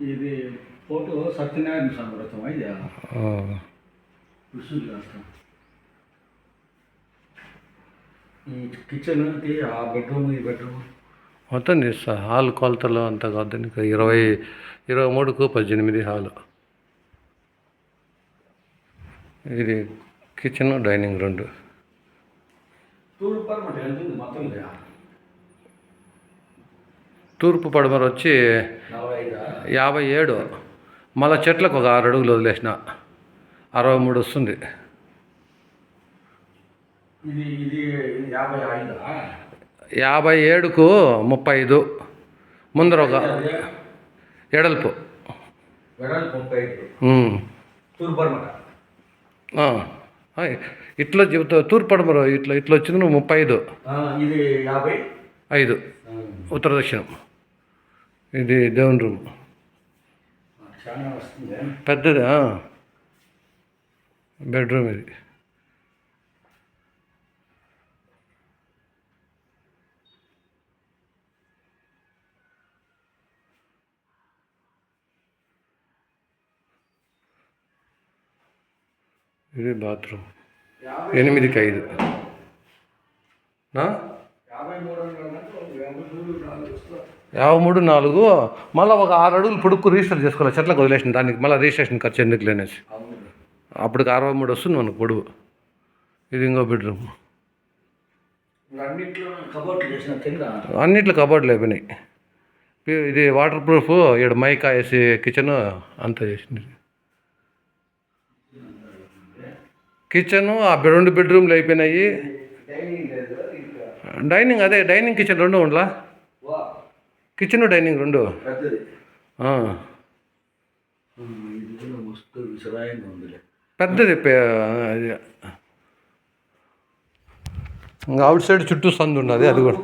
ఇది ఫోటో సత్యనారాయణ స్వామి వ్రతం ఇది ఈ కిచెన్కి ఆ బెడ్రూమ్ ఈ బెడ్రూమ్ మొత్తం తీస్తా హాల్ కొలతలు అంతా కాదు ఇంకా 23x18 హాలు. ఇది కిచెన్ డైనింగ్ రెండు. తూర్పు పడమర వచ్చి 57. మళ్ళీ చెట్లకు ఒక 6 అడుగులు వదిలేసిన 63 వస్తుంది. 57కు 35 ముందర ఒక ఎడల్పు ఇట్లా చెబుతా తూర్పు పడమర ఇట్లా ఇట్లా వచ్చింది 35 ఉత్తర దక్షిణం. ఇది దేవుని రూమ్ పెద్దది. బెడ్రూమ్ ఇది. ఇది బాత్రూమ్ 8x5. 53/4 మళ్ళీ ఒక 6 అడుగులు పొడుక్కు రిజిస్టర్ చేసుకోవాలి. చెట్లకు వదిలేసిన దానికి మళ్ళీ రిజిస్ట్రేషన్ ఖర్చు ఎందుకు లేనేసి అప్పటికి 63 వస్తుంది మనకు పొడుగు. ఇది ఇంకో బెడ్రూమ్. అన్నిట్లో కబోర్డ్లు అయిపోయినాయి. ఇది వాటర్ ప్రూఫ్. ఇక్కడ మైకా వేసి కిచెన్ అంతా చేసింది. కిచెను ఆ 2 బెడ్రూమ్లు అయిపోయినాయి. డైనింగ్ అదే డైనింగ్ కిచెన్ 2 ఉండలా. Kitchen dining 2. పెద్దది. ఇంకా అవుట్ సైడ్ చుట్టూ సందు ఉన్నది. అది కూడా